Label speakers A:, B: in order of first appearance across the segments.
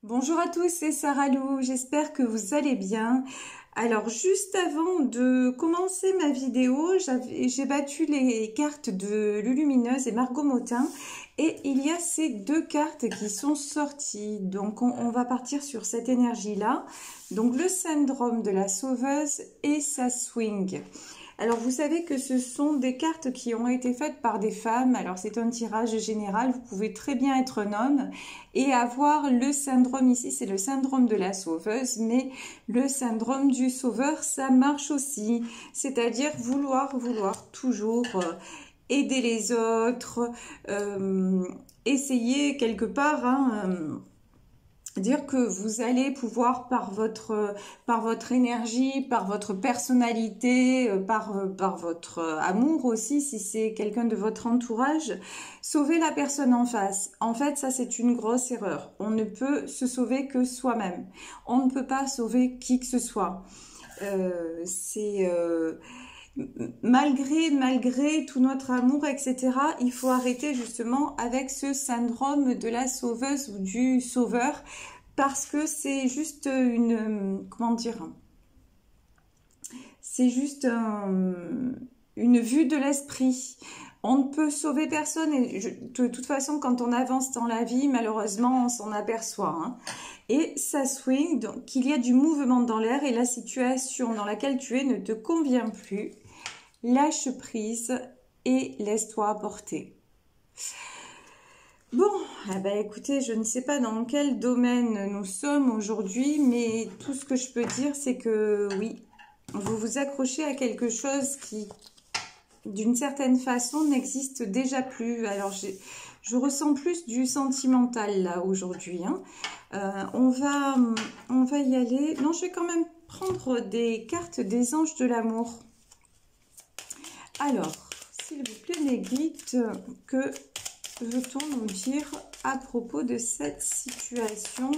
A: Bonjour à tous, c'est Sarah Lou, j'espère que vous allez bien. Alors juste avant de commencer ma vidéo, j'ai battu les cartes de Lulumineuse et Margot Motin et il y a ces deux cartes qui sont sorties. Donc on va partir sur cette énergie-là. Donc le syndrome de la sauveuse et sa swing. Alors vous savez que ce sont des cartes qui ont été faites par des femmes, alors c'est un tirage général, vous pouvez très bien être un homme et avoir le syndrome ici, c'est le syndrome de la sauveuse, mais le syndrome du sauveur, ça marche aussi, c'est-à-dire vouloir toujours aider les autres, essayer quelque part, dire que vous allez pouvoir par votre énergie, par votre personnalité, par votre amour aussi, si c'est quelqu'un de votre entourage, sauver la personne en face. En fait, ça c'est une grosse erreur. On ne peut se sauver que soi-même. On ne peut pas sauver qui que ce soit. Malgré tout notre amour, etc., il faut arrêter justement avec ce syndrome de la sauveuse ou du sauveur, parce que c'est juste comment dire, c'est juste une vue de l'esprit. On ne peut sauver personne et de toute façon, quand on avance dans la vie, malheureusement, on s'en aperçoit. Et ça swing, donc qu'il y a du mouvement dans l'air et la situation dans laquelle tu es ne te convient plus. Lâche prise et laisse-toi porter. Bon, écoutez, je ne sais pas dans quel domaine nous sommes aujourd'hui, mais tout ce que je peux dire, c'est que oui, vous vous accrochez à quelque chose qui, d'une certaine façon, n'existe déjà plus. Alors, je ressens plus du sentimental là aujourd'hui. On va y aller. Non, je vais quand même prendre des cartes des anges de l'amour. Alors, s'il vous plaît, mes guides, que veut-on nous dire à propos de cette situation?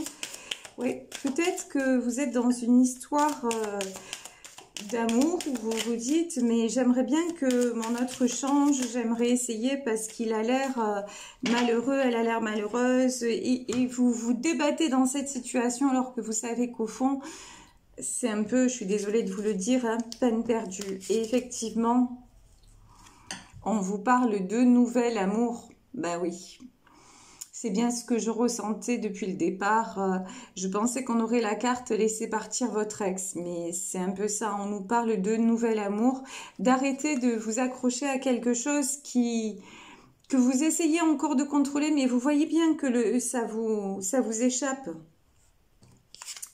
A: Oui, peut-être que vous êtes dans une histoire d'amour où vous vous dites, mais j'aimerais bien que mon autre change, j'aimerais essayer parce qu'il a l'air malheureux, elle a l'air malheureuse, et vous vous débattez dans cette situation alors que vous savez qu'au fond, c'est un peu, je suis désolée de vous le dire, peine perdue. Et effectivement, on vous parle de nouvel amour. Bah oui, c'est bien ce que je ressentais depuis le départ. Je pensais qu'on aurait la carte laisser partir votre ex, mais c'est un peu ça. On nous parle de nouvel amour, d'arrêter de vous accrocher à quelque chose que vous essayez encore de contrôler, mais vous voyez bien que ça vous échappe.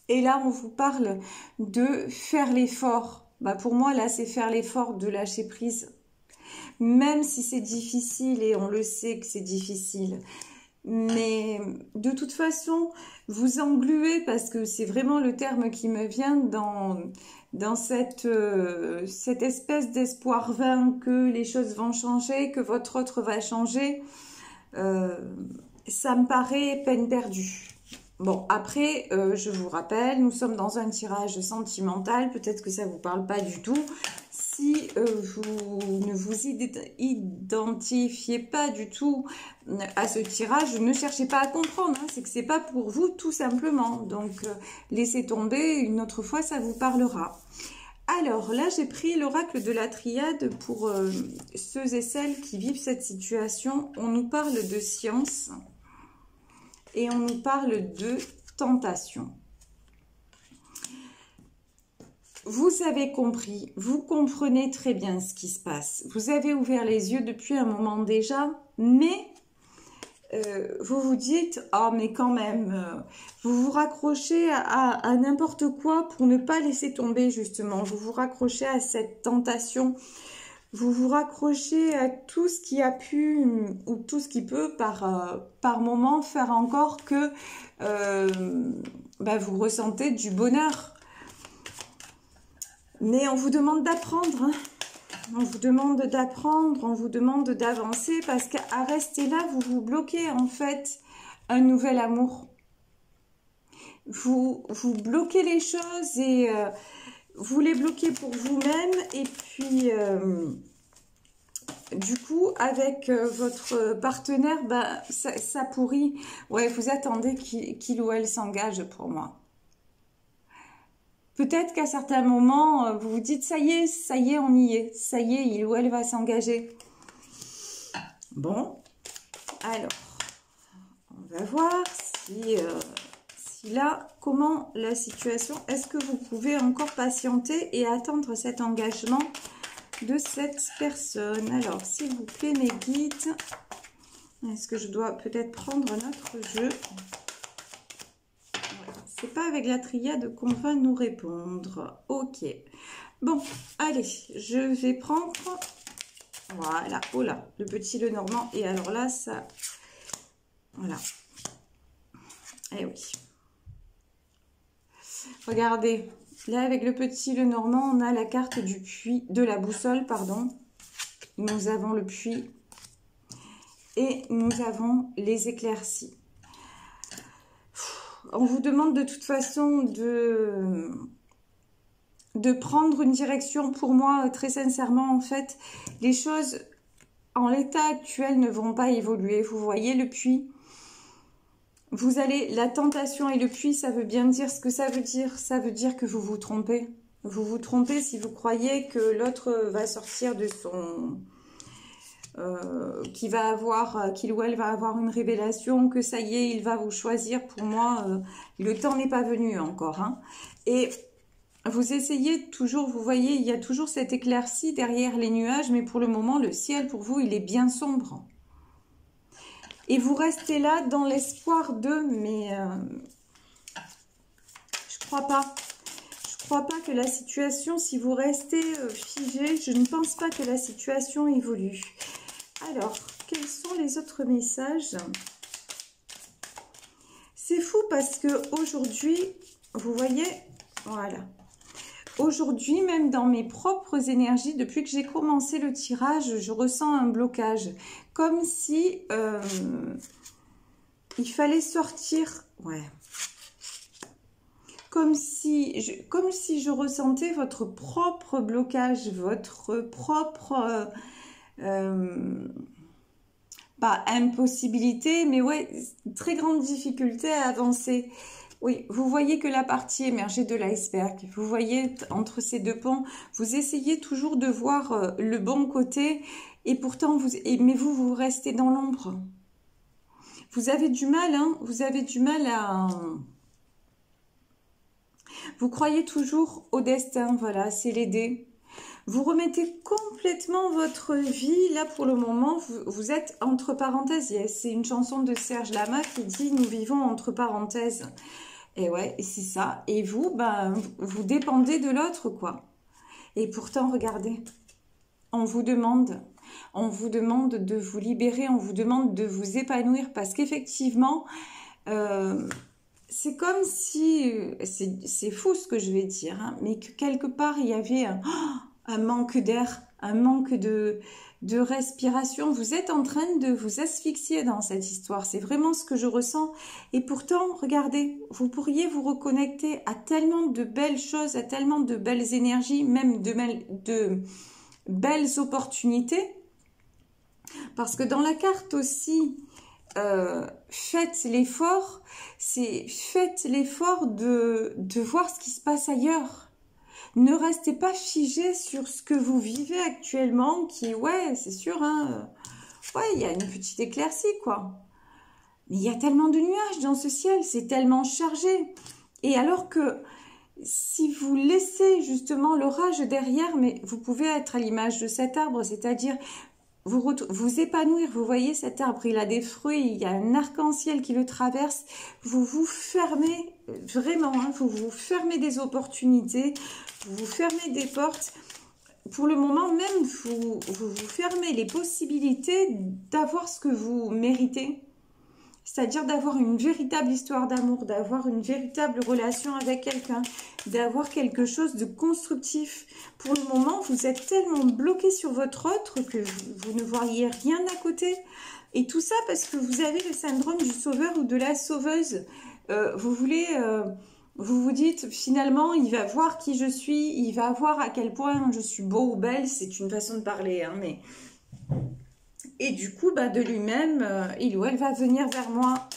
A: Et là, on vous parle de faire l'effort. Bah pour moi, là, c'est faire l'effort de lâcher prise. Même si c'est difficile, et on le sait que c'est difficile. Mais de toute façon, vous engluez, parce que c'est vraiment le terme qui me vient dans cette espèce d'espoir vain que les choses vont changer, que votre autre va changer. Ça me paraît peine perdue. Bon, après, je vous rappelle, nous sommes dans un tirage sentimental, peut-être que ça ne vous parle pas du tout. Si vous ne vous identifiez pas du tout à ce tirage, ne cherchez pas à comprendre, c'est que c'est pas pour vous tout simplement. Donc, laissez tomber, une autre fois, ça vous parlera. Alors là, j'ai pris l'oracle de la triade pour ceux et celles qui vivent cette situation. On nous parle de science et on nous parle de tentation. Vous avez compris, vous comprenez très bien ce qui se passe. Vous avez ouvert les yeux depuis un moment déjà, mais vous vous dites, oh mais quand même, vous vous raccrochez à n'importe quoi pour ne pas laisser tomber justement. Vous vous raccrochez à cette tentation, vous vous raccrochez à tout ce qui a pu, ou tout ce qui peut par moment faire encore que vous ressentez du bonheur. Mais on vous demande d'apprendre, on vous demande d'apprendre, on vous demande d'avancer, parce qu'à rester là, vous vous bloquez en fait un nouvel amour. Vous bloquez les choses et vous les bloquez pour vous-même, et puis du coup, avec votre partenaire, bah, ça pourrit. Ouais, vous attendez qu'il ou elle s'engage pour moi. Peut-être qu'à certains moments, vous vous dites, ça y est, on y est. Ça y est, il ou elle va s'engager. Bon, alors, on va voir si là, comment la situation, est-ce que vous pouvez encore patienter et attendre cet engagement de cette personne? Alors, s'il vous plaît, mes guides, est-ce que je dois peut-être prendre un autre jeu? C'est pas avec la triade qu'on va nous répondre. Ok. Bon, allez, je vais prendre... Voilà, oh là, le petit Lenormand. Et alors là, ça... Voilà. Eh oui. Regardez, là, avec le petit Lenormand, on a la carte du puits, de la boussole, pardon. Nous avons le puits. Et nous avons les éclaircies. On vous demande de toute façon de prendre une direction. Pour moi, très sincèrement, en fait, les choses en l'état actuel ne vont pas évoluer. Vous voyez le puits, vous allez, la tentation et le puits, ça veut bien dire ce que ça veut dire. Ça veut dire que vous vous trompez. Vous vous trompez si vous croyez que l'autre va sortir de son... qu'il ou elle va avoir une révélation, que ça y est, il va vous choisir. Pour moi, le temps n'est pas venu encore. Hein. Et vous essayez toujours, vous voyez, il y a toujours cette éclaircie derrière les nuages, mais pour le moment, le ciel, pour vous, il est bien sombre. Et vous restez là dans l'espoir de... Mais je crois pas. Je crois pas que la situation, si vous restez figé, je ne pense pas que la situation évolue. Alors, quels sont les autres messages? C'est fou parce que aujourd'hui, vous voyez, voilà. Aujourd'hui, même dans mes propres énergies, depuis que j'ai commencé le tirage, je ressens un blocage. Comme si il fallait sortir. Ouais. Comme si je ressentais votre propre blocage, votre propre... pas impossibilité, mais ouais, très grande difficulté à avancer. Oui, vous voyez que la partie émergée de l'iceberg, vous voyez entre ces deux ponts, vous essayez toujours de voir le bon côté, et pourtant, mais vous restez dans l'ombre. Vous avez du mal, hein, vous avez du mal à... Vous croyez toujours au destin, voilà, c'est les dés. Vous remettez complètement votre vie, là pour le moment, vous êtes entre parenthèses. C'est une chanson de Serge Lama qui dit « Nous vivons entre parenthèses ». Et ouais, c'est ça. Et vous, ben, vous dépendez de l'autre, quoi. Et pourtant, regardez, on vous demande de vous libérer, on vous demande de vous épanouir parce qu'effectivement, c'est comme si, c'est fou ce que je vais dire, hein, mais que quelque part, il y avait un manque d'air, un manque de respiration. Vous êtes en train de vous asphyxier dans cette histoire. C'est vraiment ce que je ressens. Et pourtant, regardez, vous pourriez vous reconnecter à tellement de belles choses, à tellement de belles énergies, même de belles opportunités. Parce que dans la carte aussi, faites l'effort, faites l'effort de voir ce qui se passe ailleurs. Ne restez pas figé sur ce que vous vivez actuellement, qui, ouais, c'est sûr, hein, ouais, il y a une petite éclaircie, quoi. Mais il y a tellement de nuages dans ce ciel, c'est tellement chargé. Et alors que si vous laissez justement l'orage derrière, mais vous pouvez être à l'image de cet arbre, c'est-à-dire vous épanouir. Vous voyez cet arbre, il a des fruits, il y a un arc-en-ciel qui le traverse. Vous vous fermez, vraiment, hein, vous fermez des opportunités, vous fermez des portes. Pour le moment même, vous fermez les possibilités d'avoir ce que vous méritez. C'est-à-dire d'avoir une véritable histoire d'amour, d'avoir une véritable relation avec quelqu'un, d'avoir quelque chose de constructif. Pour le moment, vous êtes tellement bloqué sur votre autre que vous ne voyez rien à côté. Et tout ça parce que vous avez le syndrome du sauveur ou de la sauveuse. Vous vous dites, finalement, il va voir qui je suis, il va voir à quel point je suis beau ou belle. C'est une façon de parler, hein, mais Et du coup, bah, de lui-même, il ou elle va venir vers moi.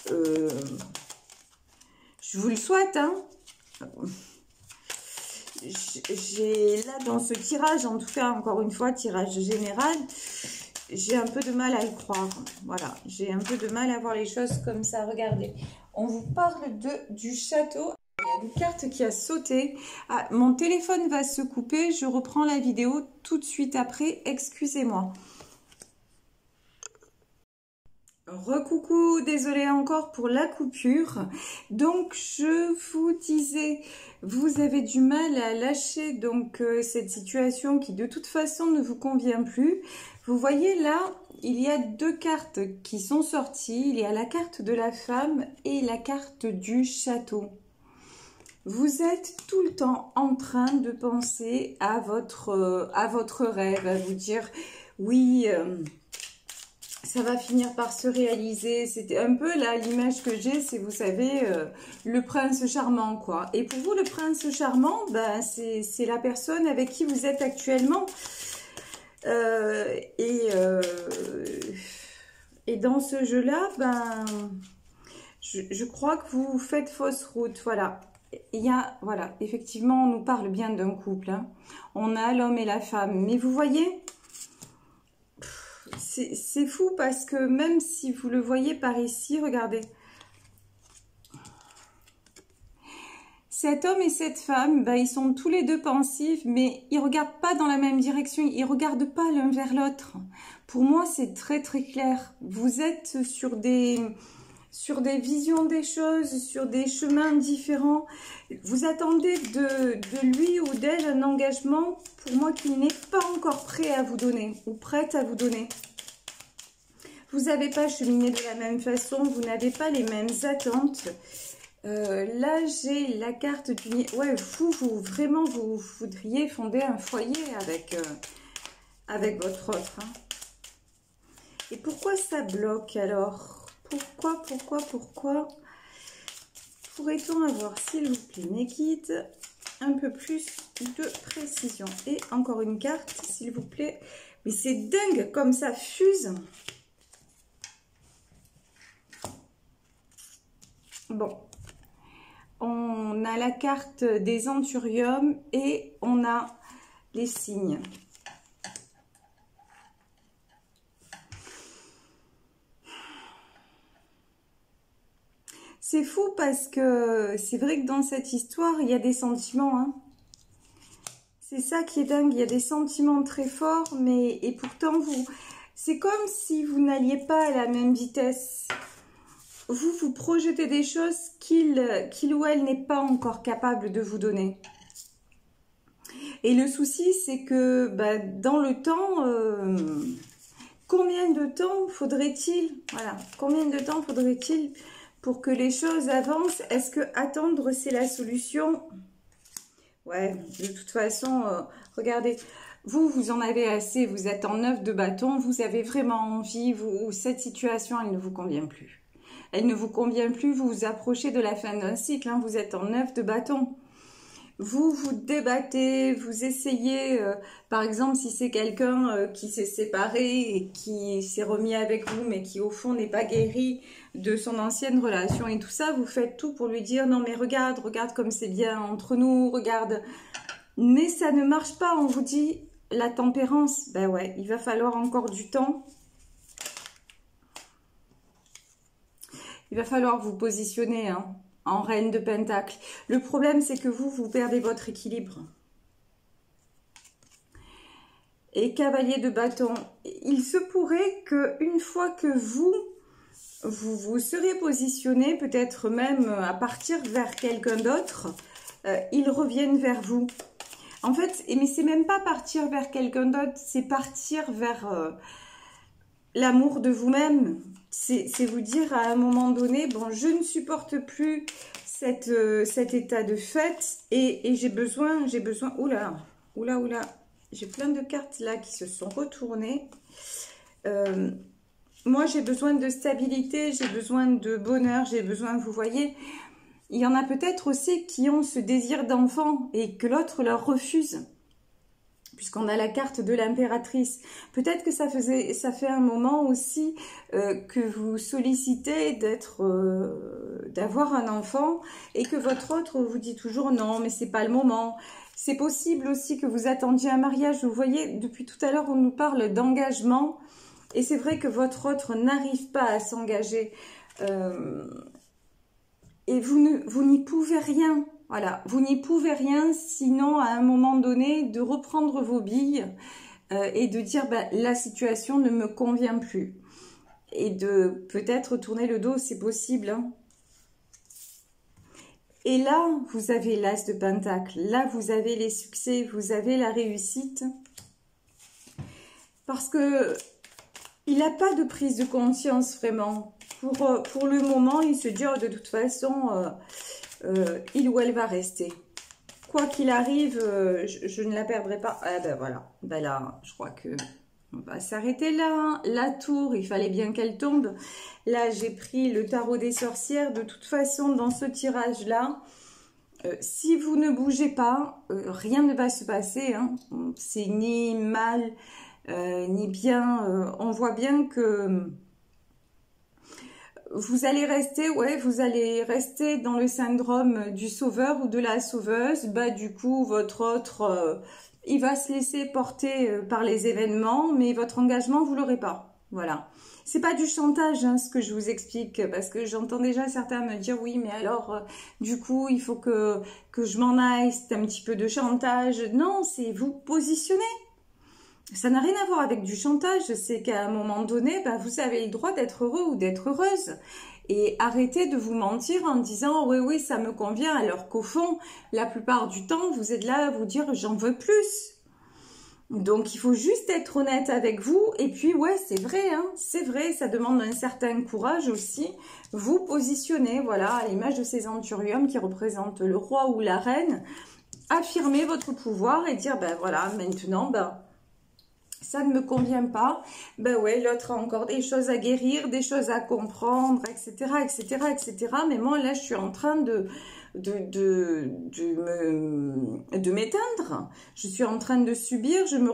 A: Je vous le souhaite, hein. J'ai là dans ce tirage, en tout cas, encore une fois, tirage général, j'ai un peu de mal à le croire. Voilà, j'ai un peu de mal à voir les choses comme ça. Regardez, on vous parle du château. Il y a une carte qui a sauté. Ah, mon téléphone va se couper. Je reprends la vidéo tout de suite après. Excusez-moi. Recoucou, désolée encore pour la coupure. Donc je vous disais, vous avez du mal à lâcher donc cette situation qui de toute façon ne vous convient plus. Vous voyez là, il y a deux cartes qui sont sorties. Il y a la carte de la femme et la carte du château. Vous êtes tout le temps en train de penser à votre rêve, à vous dire oui. Ça va finir par se réaliser. C'était un peu là l'image que j'ai, c'est, vous savez, le prince charmant, quoi. Et pour vous, le prince charmant, ben, c'est la personne avec qui vous êtes actuellement. Et dans ce jeu-là, ben, je crois que vous faites fausse route. Voilà. Il y a, voilà, effectivement, on nous parle bien d'un couple. Hein. On a l'homme et la femme. Mais vous voyez, c'est fou parce que même si vous le voyez par ici, regardez. Cet homme et cette femme, ben, ils sont tous les deux pensifs, mais ils ne regardent pas dans la même direction. Ils ne regardent pas l'un vers l'autre. Pour moi, c'est très très clair. Vous êtes sur des visions des choses, sur des chemins différents. Vous attendez de lui ou d'elle un engagement, pour moi, qu'il n'est pas encore prêt à vous donner ou prête à vous donner. Vous n'avez pas cheminé de la même façon, vous n'avez pas les mêmes attentes. Là, j'ai la carte du... Ouais, vraiment, vous voudriez fonder un foyer avec votre autre. Hein. Et pourquoi ça bloque alors? Pourquoi pourrait-on avoir, s'il vous plaît, mes guides, un peu plus de précision? Et encore une carte, s'il vous plaît. Mais c'est dingue comme ça fuse. Bon, on a la carte des anthuriums et on a les signes. C'est fou parce que c'est vrai que dans cette histoire, il y a des sentiments. Hein. C'est ça qui est dingue, il y a des sentiments très forts, mais et pourtant, c'est comme si vous n'alliez pas à la même vitesse. Vous projetez des choses qu'il ou elle n'est pas encore capable de vous donner. Et le souci, c'est que bah, dans le temps, combien de temps faudrait-il, voilà, combien de temps faudrait-il pour que les choses avancent? Est-ce que attendre, c'est la solution? Ouais, de toute façon, regardez, vous en avez assez, vous êtes en 9 de bâton, vous avez vraiment envie, cette situation, elle ne vous convient plus. Elle ne vous convient plus, vous vous approchez de la fin d'un cycle, hein, vous êtes en 9 de bâton. Vous vous débattez, vous essayez, par exemple, si c'est quelqu'un qui s'est séparé et qui s'est remis avec vous, mais qui au fond n'est pas guéri de son ancienne relation et tout ça, vous faites tout pour lui dire, non mais regarde comme c'est bien entre nous, regarde. Mais ça ne marche pas, on vous dit, la tempérance, ben ouais, il va falloir encore du temps. Il va falloir vous positionner hein, en reine de pentacle. Le problème, c'est que vous perdez votre équilibre. Et cavalier de bâton, il se pourrait qu'une fois que vous serez positionné, peut-être même à partir vers quelqu'un d'autre, ils reviennent vers vous. En fait, mais c'est même pas partir vers quelqu'un d'autre, c'est partir vers l'amour de vous-même. C'est vous dire à un moment donné, bon, je ne supporte plus cet état de fait et j'ai besoin, oula, j'ai plein de cartes là qui se sont retournées. Moi, j'ai besoin de stabilité, j'ai besoin de bonheur, j'ai besoin, vous voyez, il y en a peut-être aussi qui ont ce désir d'enfant et que l'autre leur refuse. puisqu'on a la carte de l'impératrice. Peut-être que ça fait un moment aussi que vous sollicitez d'avoir un enfant et que votre autre vous dit toujours non, mais c'est pas le moment. C'est possible aussi que vous attendiez un mariage. Vous voyez, depuis tout à l'heure, on nous parle d'engagement et c'est vrai que votre autre n'arrive pas à s'engager et vous n'y pouvez rien. Voilà, vous n'y pouvez rien, sinon à un moment donné, de reprendre vos billes et de dire bah, la situation ne me convient plus. Et de peut-être tourner le dos, c'est possible. Hein. Et là, vous avez l'As de Pentacle. Là, vous avez les succès, vous avez la réussite. Parce que il n'a pas de prise de conscience vraiment. Pour le moment, il se dit oh, de toute façon... il ou elle va rester. Quoi qu'il arrive, je ne la perdrai pas. Ah ben voilà, ben là, je crois que on va s'arrêter là. La tour, il fallait bien qu'elle tombe. Là, j'ai pris le tarot des sorcières. De toute façon, dans ce tirage-là, si vous ne bougez pas, rien ne va se passer. Hein. C'est ni mal, ni bien. On voit bien que... vous allez rester dans le syndrome du sauveur ou de la sauveuse. Bah, du coup, votre autre, il va se laisser porter par les événements, mais votre engagement, vous l'aurez pas. Voilà. C'est pas du chantage, hein, ce que je vous explique, parce que j'entends déjà certains me dire, oui, mais alors, du coup, il faut que je m'en aille, c'est un petit peu de chantage. Non, c'est vous positionner. Ça n'a rien à voir avec du chantage, c'est qu'à un moment donné, bah, vous avez le droit d'être heureux ou d'être heureuse. Et arrêtez de vous mentir en disant « oui, oui, ça me convient », alors qu'au fond, la plupart du temps, vous êtes là à vous dire « j'en veux plus ». Donc, il faut juste être honnête avec vous. Et puis, ouais, c'est vrai, hein, c'est vrai, ça demande un certain courage aussi. Vous positionnez, voilà, à l'image de ces centurions qui représentent le roi ou la reine. Affirmer votre pouvoir et dire « ben voilà, maintenant, ben... » ça ne me convient pas, ben ouais, l'autre a encore des choses à guérir, des choses à comprendre, etc., etc., etc. Mais moi, là, je suis en train de m'éteindre. Je suis en train de subir. Je me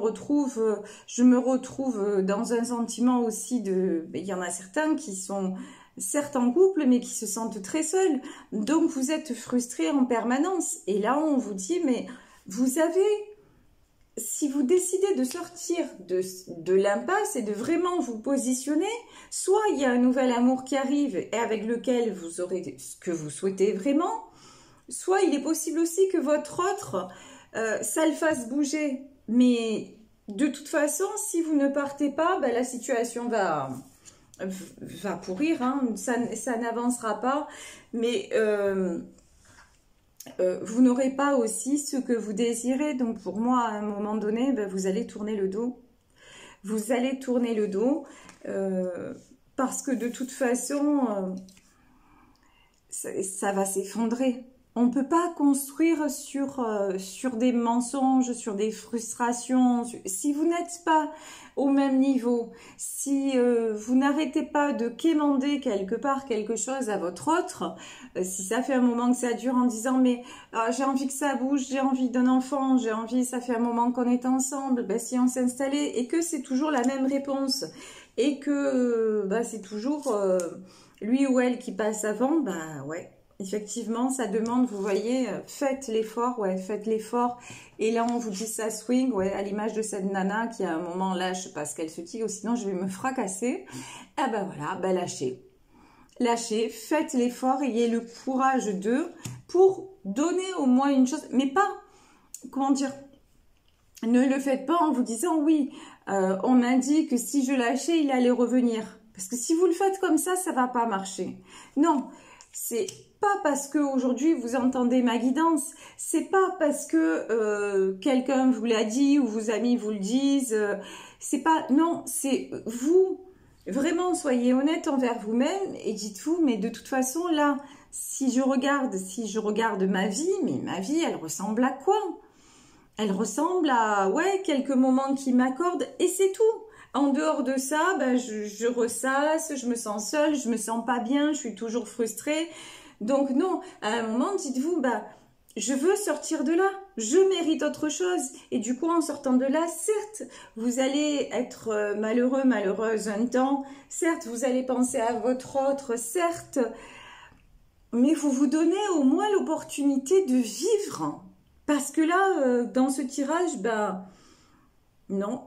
A: retrouve dans un sentiment aussi de... Il y en a certains qui sont certes en couple, mais qui se sentent très seuls. Donc, vous êtes frustrés en permanence. Et là, on vous dit, mais vous avez... Si vous décidez de sortir de l'impasse et de vraiment vous positionner, soit il y a un nouvel amour qui arrive et avec lequel vous aurez ce que vous souhaitez vraiment, soit il est possible aussi que votre autre, ça le fasse bouger. Mais de toute façon, si vous ne partez pas, ben, la situation va pourrir, hein, ça n'avancera pas. Mais... vous n'aurez pas aussi ce que vous désirez. Donc pour moi, à un moment donné, ben, vous allez tourner le dos. Vous allez tourner le dos parce que de toute façon, ça va s'effondrer. On ne peut pas construire sur des mensonges, sur des frustrations. Si vous n'êtes pas au même niveau, si vous n'arrêtez pas de quémander quelque part quelque chose à votre autre, si ça fait un moment que ça dure en disant mais j'ai envie que ça bouge, j'ai envie d'un enfant, j'ai envie, ça fait un moment qu'on est ensemble, ben, si on s'installait et que c'est toujours la même réponse et que c'est toujours lui ou elle qui passe avant, bah ouais. Effectivement, ça demande, vous voyez, faites l'effort, ouais, faites l'effort. Et là, on vous dit ça swing, ouais, à l'image de cette nana qui à un moment lâche parce qu'elle se dit, oh, sinon je vais me fracasser. Ah ben voilà, ben lâchez. Lâchez, faites l'effort, ayez le courage pour donner au moins une chose, mais pas, comment dire, ne le faites pas en vous disant, oui, on m'a dit que si je lâchais, il allait revenir. Parce que si vous le faites comme ça va pas marcher. Non, c'est pas parce que aujourd'hui vous entendez ma guidance, c'est pas parce que quelqu'un vous l'a dit ou vos amis vous le disent, c'est pas, non, c'est vous, vraiment soyez honnête envers vous-même et dites-vous, mais de toute façon là, si je regarde ma vie, mais ma vie elle ressemble à quoi? Elle ressemble à, ouais, quelques moments qui m'accordent et c'est tout. En dehors de ça, ben, je ressasse, je me sens seule, je me sens pas bien, je suis toujours frustrée. Donc non, à un moment, dites-vous, bah, je veux sortir de là, je mérite autre chose. Et du coup, en sortant de là, certes, vous allez être malheureux, malheureuse un temps, certes, vous allez penser à votre autre, certes, mais vous vous donnez au moins l'opportunité de vivre. Parce que là, dans ce tirage, bah, non,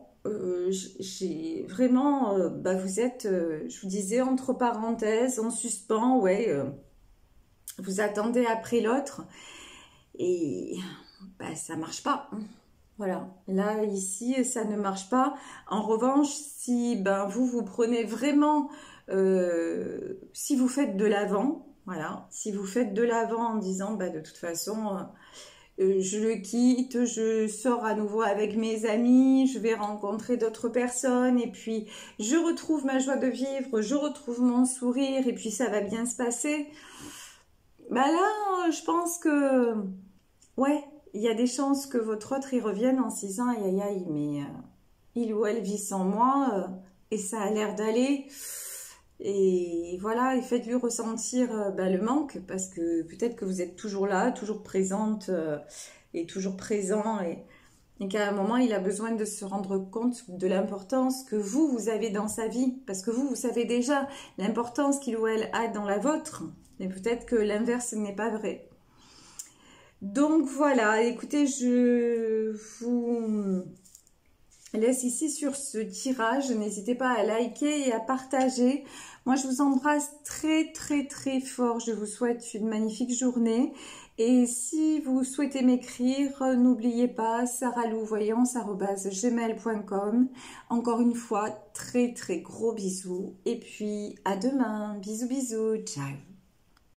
A: j'ai vraiment, bah, vous êtes, je vous disais, entre parenthèses, en suspens, ouais, vous attendez après l'autre. Et bah, ça marche pas. Voilà, là, ici, ça ne marche pas. En revanche, si ben, vous prenez vraiment, si vous faites de l'avant, voilà, si vous faites de l'avant en disant, bah, de toute façon, je le quitte, je sors à nouveau avec mes amis, je vais rencontrer d'autres personnes, et puis je retrouve ma joie de vivre, je retrouve mon sourire, et puis ça va bien se passer. Bah là, je pense que... Ouais, il y a des chances que votre autre y revienne en se disant aïe aïe aïe, mais il ou elle vit sans moi et ça a l'air d'aller. Et voilà, et faites-lui ressentir bah, le manque parce que peut-être que vous êtes toujours là, toujours présente et toujours présent et qu'à un moment il a besoin de se rendre compte de l'importance que vous avez dans sa vie parce que vous savez déjà l'importance qu'il ou elle a dans la vôtre. Mais peut-être que l'inverse n'est pas vrai. Donc voilà, écoutez, je vous laisse ici sur ce tirage. N'hésitez pas à liker et à partager. Moi, je vous embrasse très très très fort. Je vous souhaite une magnifique journée. Et si vous souhaitez m'écrire, n'oubliez pas sarahlouvoyance@gmail.com. Encore une fois, très très gros bisous. Et puis à demain. Bisous bisous. Ciao.